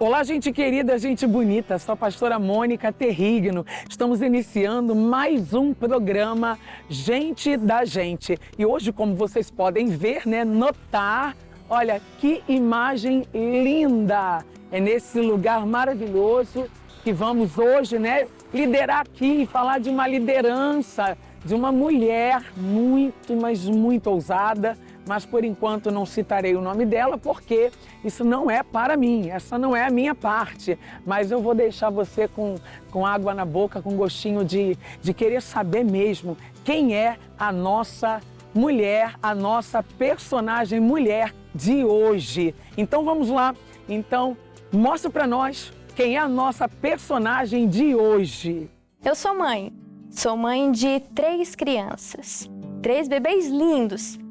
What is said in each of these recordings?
Olá, gente querida, gente bonita, sou a pastora Mônica Terrigno. Estamos iniciando mais um programa Gente da Gente. E hoje, como vocês podem ver, notar, olha que imagem linda! É nesse lugar maravilhoso que vamos hoje, liderar aqui e falar de uma liderança, de uma mulher muito, mas muito ousada. Mas por enquanto não citarei o nome dela porque isso não é para mim, essa não é a minha parte. Mas eu vou deixar você com água na boca, com gostinho de querer saber mesmo quem é a nossa mulher, a nossa personagem mulher de hoje. Então vamos lá, então mostra para nós quem é a nossa personagem de hoje. Eu sou mãe de 3 crianças, 3 bebês lindos.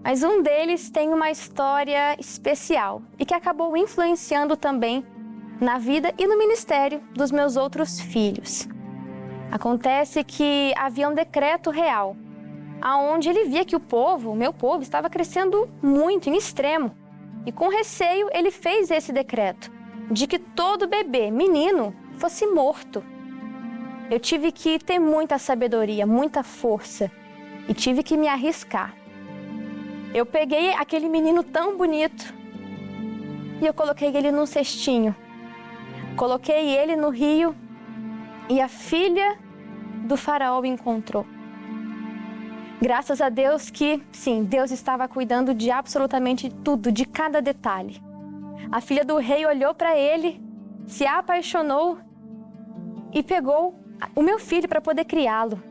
Mas um deles tem uma história especial e que acabou influenciando também na vida e no ministério dos meus outros filhos. Acontece que havia um decreto real, aonde ele via que o meu povo, estava crescendo muito, em extremo. E com receio, ele fez esse decreto de que todo bebê, menino, fosse morto. Eu tive que ter muita sabedoria, muita força e tive que me arriscar. Eu peguei aquele menino tão bonito e eu coloquei ele num cestinho. Coloquei ele no rio e a filha do faraó o encontrou. Graças a Deus que, sim, Deus estava cuidando de absolutamente tudo, de cada detalhe. A filha do rei olhou para ele, se apaixonou e pegou o meu filho para poder criá-lo.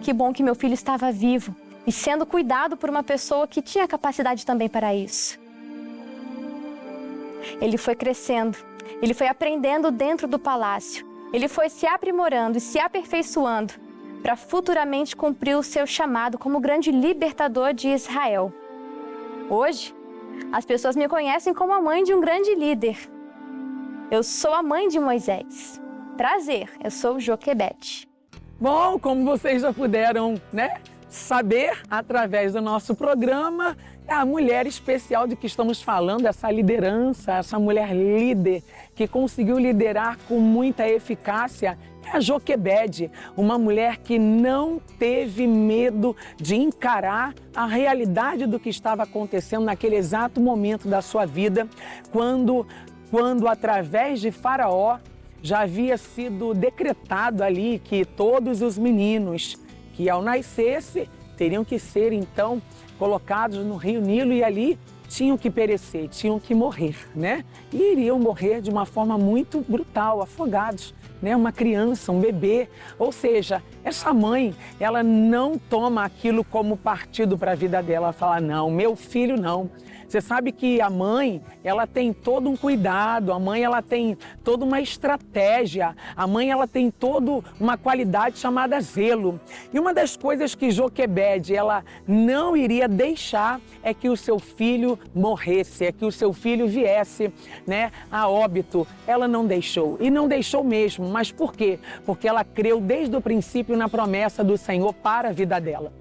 Que bom que meu filho estava vivo e sendo cuidado por uma pessoa que tinha capacidade também para isso. Ele foi crescendo, ele foi aprendendo dentro do palácio, ele foi se aprimorando e se aperfeiçoando para futuramente cumprir o seu chamado como grande libertador de Israel. Hoje, as pessoas me conhecem como a mãe de um grande líder. Eu sou a mãe de Moisés. Prazer, eu sou Joquebede. Bom, como vocês já puderam, saber através do nosso programa, é a mulher especial de que estamos falando, essa liderança, essa mulher líder que conseguiu liderar com muita eficácia, é a Joquebede, uma mulher que não teve medo de encarar a realidade do que estava acontecendo naquele exato momento da sua vida, quando através de Faraó já havia sido decretado ali que todos os meninos que ao nascesse teriam que ser então colocados no Rio Nilo e ali tinham que perecer, tinham que morrer, E iriam morrer de uma forma muito brutal, afogados, Uma criança, um bebê. Ou seja, essa mãe, ela não toma aquilo como partido para a vida dela. Ela fala, não, meu filho não. Você sabe que a mãe, ela tem todo um cuidado, a mãe, ela tem toda uma estratégia, a mãe, ela tem toda uma qualidade chamada zelo. E uma das coisas que Joquebede, ela não iria deixar é que o seu filho morresse, é que o seu filho viesse, a óbito. Ela não deixou, e não deixou mesmo. Mas por quê? Porque ela creu desde o princípio na promessa do Senhor para a vida dela.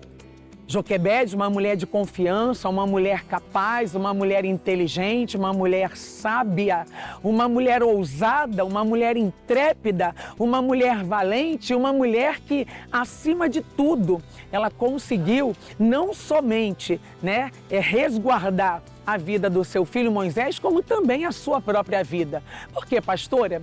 Joquebede, uma mulher de confiança, uma mulher capaz, uma mulher inteligente, uma mulher sábia, uma mulher ousada, uma mulher intrépida, uma mulher valente, uma mulher que, acima de tudo, ela conseguiu não somente resguardar a vida do seu filho Moisés, como também a sua própria vida. Por quê, pastora?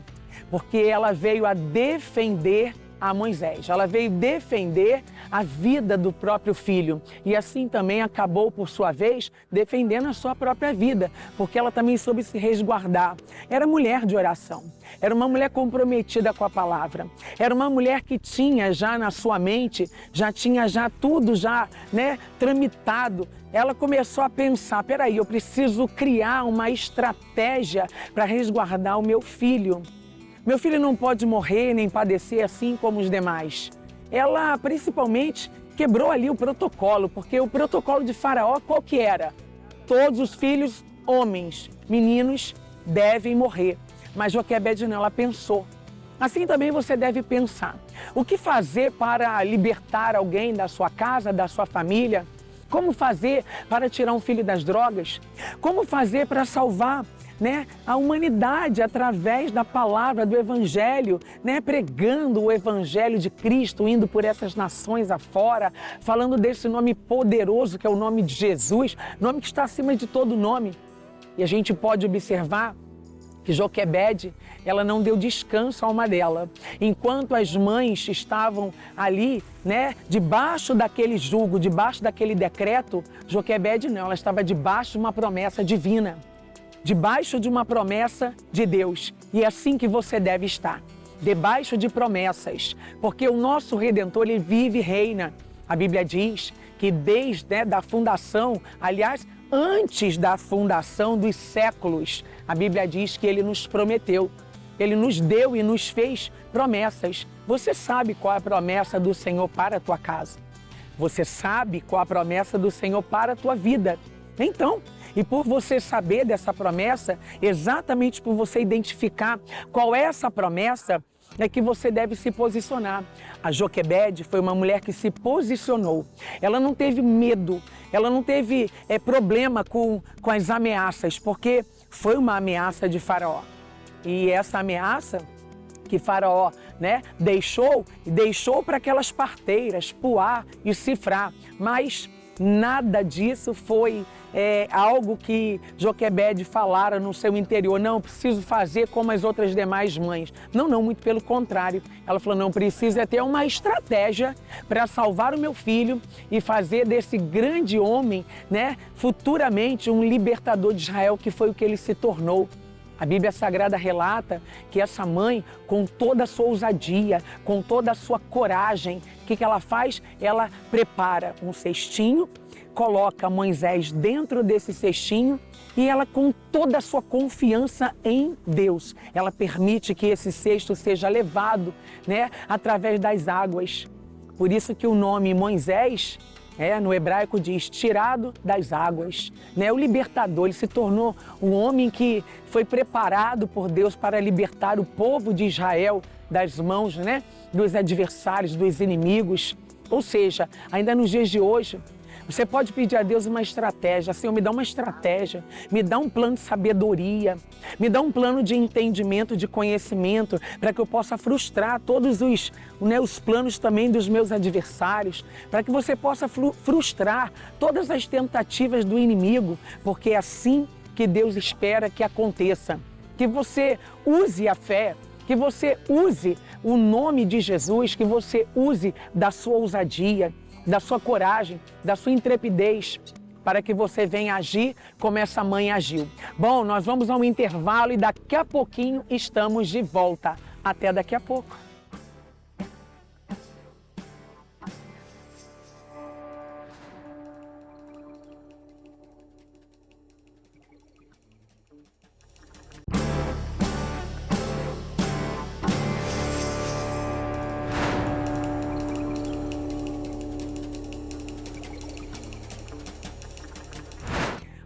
Porque ela veio a defender a Moisés. Ela veio defender a vida do próprio filho e assim também acabou, por sua vez, defendendo a sua própria vida, porque ela também soube se resguardar. Era mulher de oração, era uma mulher comprometida com a palavra, era uma mulher que tinha já na sua mente, tinha tudo tramitado. Ela começou a pensar, peraí, eu preciso criar uma estratégia para resguardar o meu filho. Meu filho não pode morrer nem padecer assim como os demais. Ela, principalmente, quebrou ali o protocolo, porque o protocolo de Faraó qual que era? Todos os filhos, homens, meninos, devem morrer. Mas Joquebede não, ela pensou. Assim também você deve pensar. O que fazer para libertar alguém da sua casa, da sua família? Como fazer para tirar um filho das drogas? Como fazer para salvar né, a humanidade através da palavra do Evangelho, né, pregando o Evangelho de Cristo, indo por essas nações afora, falando desse nome poderoso que é o nome de Jesus, nome que está acima de todo nome. E a gente pode observar que Joquebede, ela não deu descanso à alma dela. Enquanto as mães estavam ali, né, debaixo daquele jugo, debaixo daquele decreto, Joquebede não, ela estava debaixo de uma promessa divina, debaixo de uma promessa de Deus. E é assim que você deve estar, debaixo de promessas, porque o nosso Redentor, ele vive e reina. A Bíblia diz que desde, né, da fundação, aliás, antes da fundação dos séculos, a Bíblia diz que Ele nos prometeu, Ele nos deu e nos fez promessas. Você sabe qual é a promessa do Senhor para a tua casa? Você sabe qual é a promessa do Senhor para a tua vida? Então, e por você saber dessa promessa, exatamente por você identificar qual é essa promessa, é que você deve se posicionar. A Joquebede foi uma mulher que se posicionou. Ela não teve medo, ela não teve problema com as ameaças, porque foi uma ameaça de Faraó. E essa ameaça que Faraó, né, deixou para aquelas parteiras Puá e Cifrá, mas nada disso foi algo que Joquebede falara no seu interior. Não, preciso fazer como as outras demais mães. Não, muito pelo contrário. Ela falou, não, precisa ter uma estratégia para salvar o meu filho e fazer desse grande homem, né, futuramente um libertador de Israel, que foi o que ele se tornou. A Bíblia Sagrada relata que essa mãe, com toda a sua ousadia, com toda a sua coragem, o que ela faz? Ela prepara um cestinho, coloca Moisés dentro desse cestinho e ela, com toda a sua confiança em Deus, ela permite que esse cesto seja levado, né, através das águas. Por isso que o nome Moisés, no hebraico diz, tirado das águas, né? O libertador, ele se tornou um homem que foi preparado por Deus para libertar o povo de Israel das mãos, né, dos adversários, dos inimigos. Ou seja, ainda nos dias de hoje, você pode pedir a Deus uma estratégia. Senhor, me dá uma estratégia, me dá um plano de sabedoria, me dá um plano de entendimento, de conhecimento, para que eu possa frustrar todos os planos também dos meus adversários, para que você possa frustrar todas as tentativas do inimigo, porque é assim que Deus espera que aconteça. Que você use a fé, que você use o nome de Jesus, que você use da sua ousadia, da sua coragem, da sua intrepidez, para que você venha agir como essa mãe agiu. Bom, nós vamos a um intervalo e daqui a pouquinho estamos de volta. Até daqui a pouco.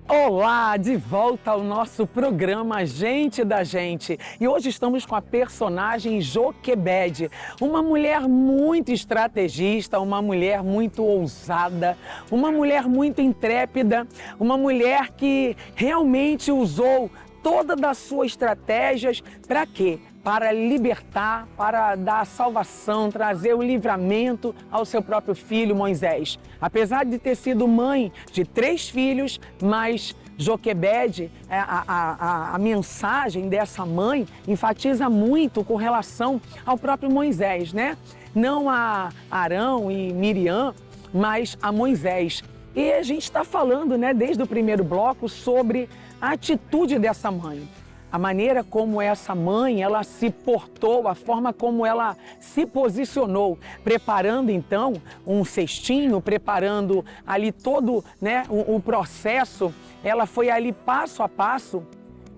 Olá, de volta ao nosso programa Gente da Gente. E hoje estamos com a personagem Joquebede, uma mulher muito estrategista, uma mulher muito ousada, uma mulher muito intrépida, uma mulher que realmente usou todas as suas estratégias para quê? Para libertar, para dar salvação, trazer o livramento ao seu próprio filho Moisés. Apesar de ter sido mãe de 3 filhos, mas Joquebede, a mensagem dessa mãe enfatiza muito com relação ao próprio Moisés, né? Não a Arão e Miriam, mas a Moisés. E a gente está falando, né, desde o primeiro bloco sobre a atitude dessa mãe. A maneira como essa mãe, ela se portou, a forma como ela se posicionou, preparando então um cestinho, preparando ali todo, né, o processo, ela foi ali passo a passo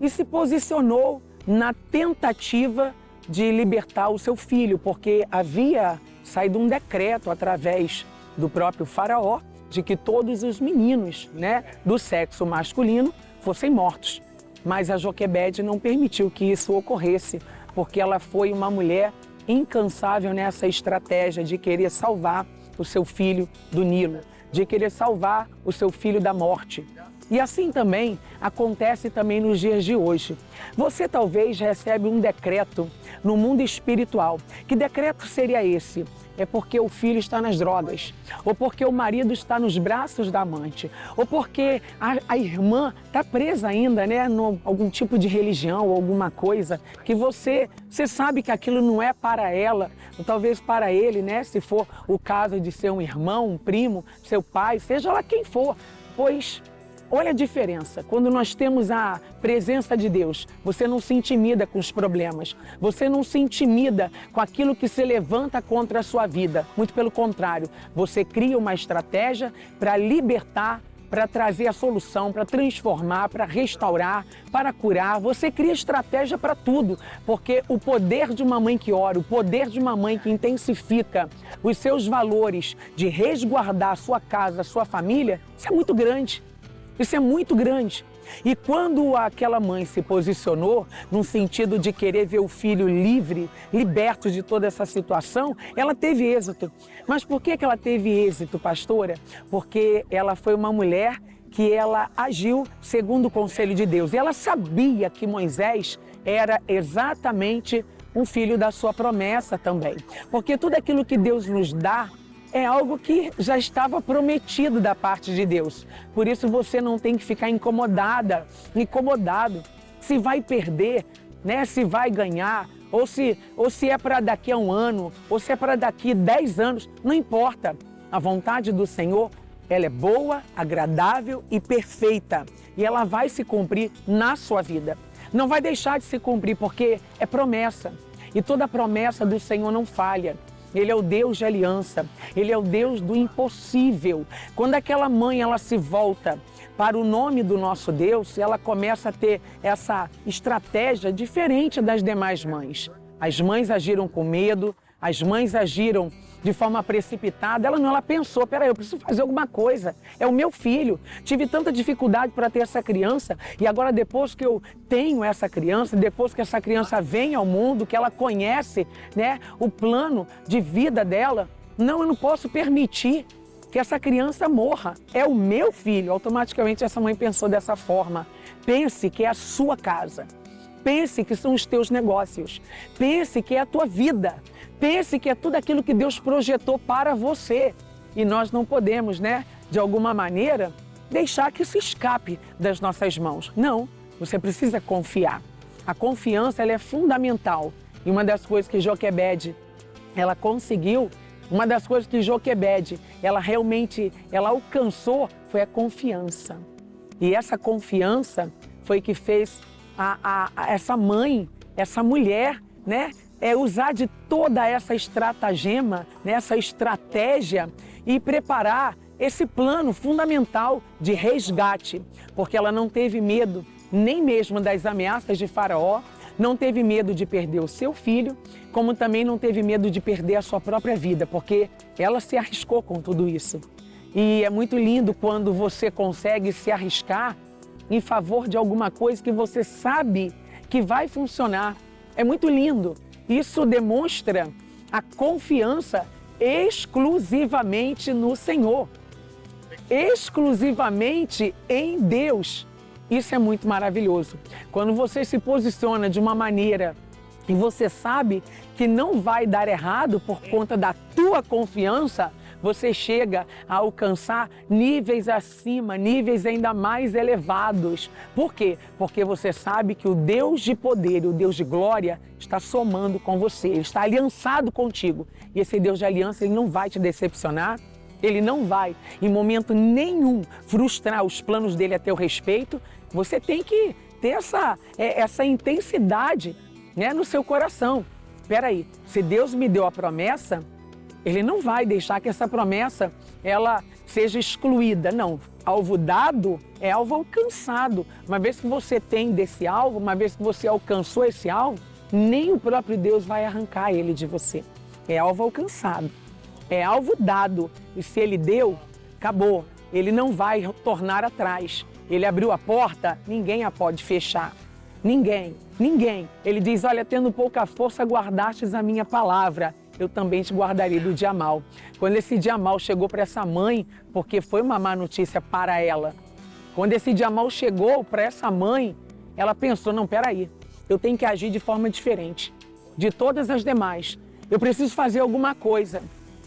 e se posicionou na tentativa de libertar o seu filho, porque havia saído um decreto através do próprio Faraó de que todos os meninos, né, do sexo masculino fossem mortos. Mas a Joquebede não permitiu que isso ocorresse, porque ela foi uma mulher incansável nessa estratégia de querer salvar o seu filho do Nilo, de querer salvar o seu filho da morte. E assim também acontece também nos dias de hoje. Você talvez recebe um decreto no mundo espiritual. Que decreto seria esse? É porque o filho está nas drogas, ou porque o marido está nos braços da amante, ou porque a irmã está presa ainda, né, algum tipo de religião ou alguma coisa que você sabe que aquilo não é para ela, ou talvez para ele, né, se for o caso de ser um irmão, um primo, seu pai, seja lá quem for, pois olha a diferença. Quando nós temos a presença de Deus, você não se intimida com os problemas, você não se intimida com aquilo que se levanta contra a sua vida. Muito pelo contrário, você cria uma estratégia para libertar, para trazer a solução, para transformar, para restaurar, para curar. Você cria estratégia para tudo, porque o poder de uma mãe que ora, o poder de uma mãe que intensifica os seus valores de resguardar a sua casa, a sua família, isso é muito grande. Isso é muito grande. E quando aquela mãe se posicionou no sentido de querer ver o filho livre, liberto de toda essa situação, ela teve êxito. Mas por que ela teve êxito, pastora? Porque ela foi uma mulher que ela agiu segundo o conselho de Deus. E ela sabia que Moisés era exatamente um filho da sua promessa também. Porque tudo aquilo que Deus nos dá é algo que já estava prometido da parte de Deus. Por isso você não tem que ficar incomodado se vai perder, né? Se vai ganhar, ou se é para daqui a um ano, ou se é para daqui 10 anos, não importa. A vontade do Senhor, ela é boa, agradável e perfeita. E ela vai se cumprir na sua vida. Não vai deixar de se cumprir porque é promessa. E toda promessa do Senhor não falha. Ele é o Deus de aliança, Ele é o Deus do impossível. Quando aquela mãe ela se volta para o nome do nosso Deus, ela começa a ter essa estratégia diferente das demais mães. As mães agiram com medo, as mães agiram de forma precipitada. Ela pensou, peraí, eu preciso fazer alguma coisa, é o meu filho. Tive tanta dificuldade para ter essa criança e agora depois que eu tenho essa criança, depois que essa criança vem ao mundo, que ela conhece, né, o plano de vida dela, não, eu não posso permitir que essa criança morra. É o meu filho. Automaticamente essa mãe pensou dessa forma. Pense que é a sua casa. Pense que são os teus negócios. Pense que é a tua vida. Pense que é tudo aquilo que Deus projetou para você. E nós não podemos, né, de alguma maneira, deixar que isso escape das nossas mãos. Não, você precisa confiar. A confiança ela é fundamental. E uma das coisas que Joquebede, ela conseguiu, uma das coisas que Joquebede, ela alcançou foi a confiança. E essa confiança foi que fez essa mãe, essa mulher, né, usar de toda essa estratagema, né, essa estratégia e preparar esse plano fundamental de resgate, porque ela não teve medo nem mesmo das ameaças de Faraó, não teve medo de perder o seu filho, como também não teve medo de perder a sua própria vida, porque ela se arriscou com tudo isso. E é muito lindo quando você consegue se arriscar em favor de alguma coisa que você sabe que vai funcionar. É muito lindo. Isso demonstra a confiança exclusivamente no Senhor, exclusivamente em Deus. Isso é muito maravilhoso. Quando você se posiciona de uma maneira e você sabe que não vai dar errado por conta da tua confiança, você chega a alcançar níveis acima, níveis ainda mais elevados. Por quê? Porque você sabe que o Deus de poder, o Deus de glória, está somando com você, Ele está aliançado contigo. E esse Deus de aliança, Ele não vai te decepcionar, Ele não vai, em momento nenhum, frustrar os planos dele a teu respeito. Você tem que ter essa intensidade, né, no seu coração. Espera aí, se Deus me deu a promessa, Ele não vai deixar que essa promessa ela seja excluída. Não, alvo dado é alvo alcançado. Uma vez que você tem desse alvo, uma vez que você alcançou esse alvo, nem o próprio Deus vai arrancar ele de você. É alvo alcançado, é alvo dado. E se Ele deu, acabou. Ele não vai tornar atrás. Ele abriu a porta, ninguém a pode fechar. Ninguém, ninguém. Ele diz, olha, tendo pouca força, guardastes a minha palavra. Eu também te guardarei do dia mau. Quando esse dia mau chegou para essa mãe, porque foi uma má notícia para ela, Quando esse dia mau chegou para essa mãe, ela pensou, não, peraí, eu tenho que agir de forma diferente de todas as demais. Eu preciso fazer alguma coisa.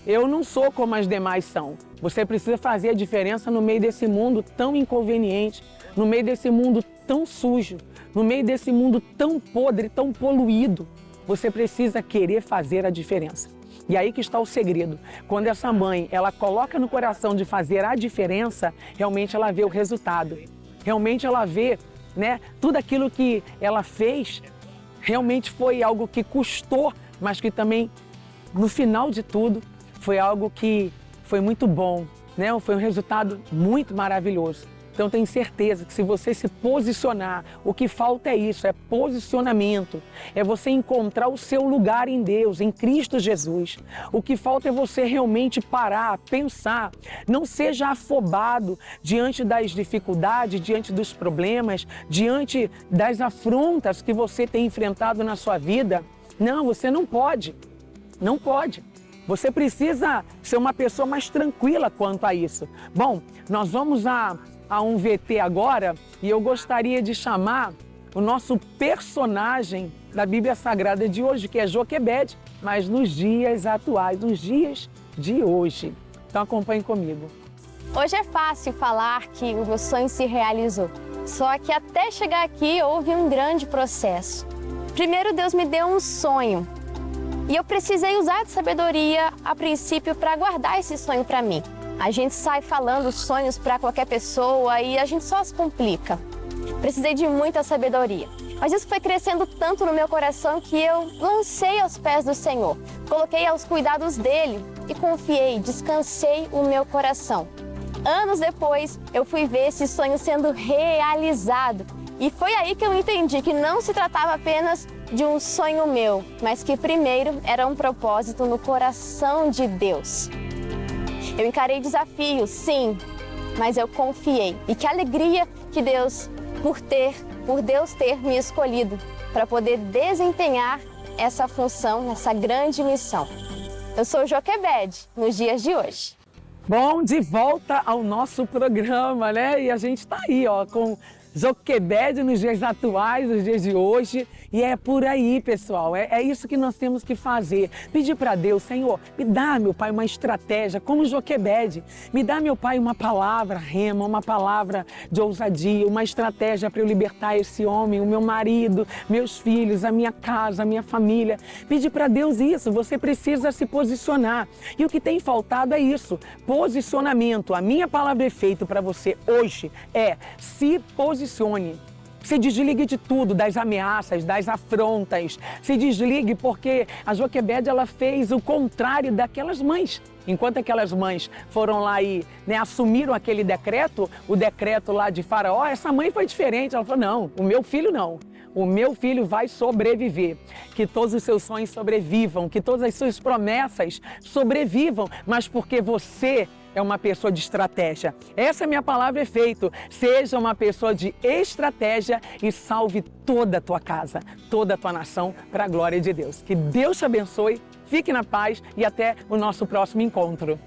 Eu não sou como as demais são. Você precisa fazer a diferença no meio desse mundo tão inconveniente, no meio desse mundo tão sujo, no meio desse mundo tão podre, tão poluído. Você precisa querer fazer a diferença. E aí que está o segredo. Quando essa mãe, ela coloca no coração de fazer a diferença, realmente ela vê o resultado. Realmente ela vê, né, tudo aquilo que ela fez, realmente foi algo que custou, mas que também, no final de tudo, foi algo que foi muito bom, né? Foi um resultado muito maravilhoso. Então, tenho certeza que se você se posicionar, o que falta é isso, é posicionamento. É você encontrar o seu lugar em Deus, em Cristo Jesus. O que falta é você realmente parar, pensar. Não seja afobado diante das dificuldades, diante dos problemas, diante das afrontas que você tem enfrentado na sua vida. Não, você não pode. Não pode. Você precisa ser uma pessoa mais tranquila quanto a isso. Bom, nós vamos a um VT agora e eu gostaria de chamar o nosso personagem da Bíblia Sagrada de hoje, que é Joquebede, mas nos dias atuais, nos dias de hoje. Então acompanhe comigo. Hoje é fácil falar que o meu sonho se realizou, só que até chegar aqui houve um grande processo. Primeiro Deus me deu um sonho e eu precisei usar de sabedoria a princípio para guardar esse sonho para mim. A gente sai falando sonhos para qualquer pessoa e a gente só se complica. Precisei de muita sabedoria, mas isso foi crescendo tanto no meu coração que eu lancei aos pés do Senhor. Coloquei aos cuidados dele e confiei, descansei o meu coração. Anos depois, eu fui ver esse sonho sendo realizado. E foi aí que eu entendi que não se tratava apenas de um sonho meu, mas que primeiro era um propósito no coração de Deus. Eu encarei desafios, sim, mas eu confiei. E que alegria que Deus, por Deus ter me escolhido para poder desempenhar essa função, essa grande missão. Eu sou Joquebede, nos dias de hoje. Bom, de volta ao nosso programa, né? E a gente está aí, ó, com Joquebede nos dias atuais, nos dias de hoje. E é por aí, pessoal, é isso que nós temos que fazer. Pedir para Deus, Senhor, me dá, meu Pai, uma estratégia, como Joquebede. Me dá, meu Pai, uma palavra rema, uma palavra de ousadia, uma estratégia para eu libertar esse homem, o meu marido, meus filhos, a minha casa, a minha família. Pedir para Deus isso, você precisa se posicionar. E o que tem faltado é isso, posicionamento. A minha palavra de efeito para você hoje é se posicione. Se desligue de tudo, das ameaças, das afrontas. Se desligue porque a Joquebede, ela fez o contrário daquelas mães. Enquanto aquelas mães foram lá e assumiram aquele decreto, o decreto lá de Faraó, essa mãe foi diferente. Ela falou, não, o meu filho não. O meu filho vai sobreviver. Que todos os seus sonhos sobrevivam, que todas as suas promessas sobrevivam, mas porque você é uma pessoa de estratégia. Essa é a minha palavra efeito. Seja uma pessoa de estratégia e salve toda a tua casa, toda a tua nação para a glória de Deus. Que Deus te abençoe, fique na paz e até o nosso próximo encontro.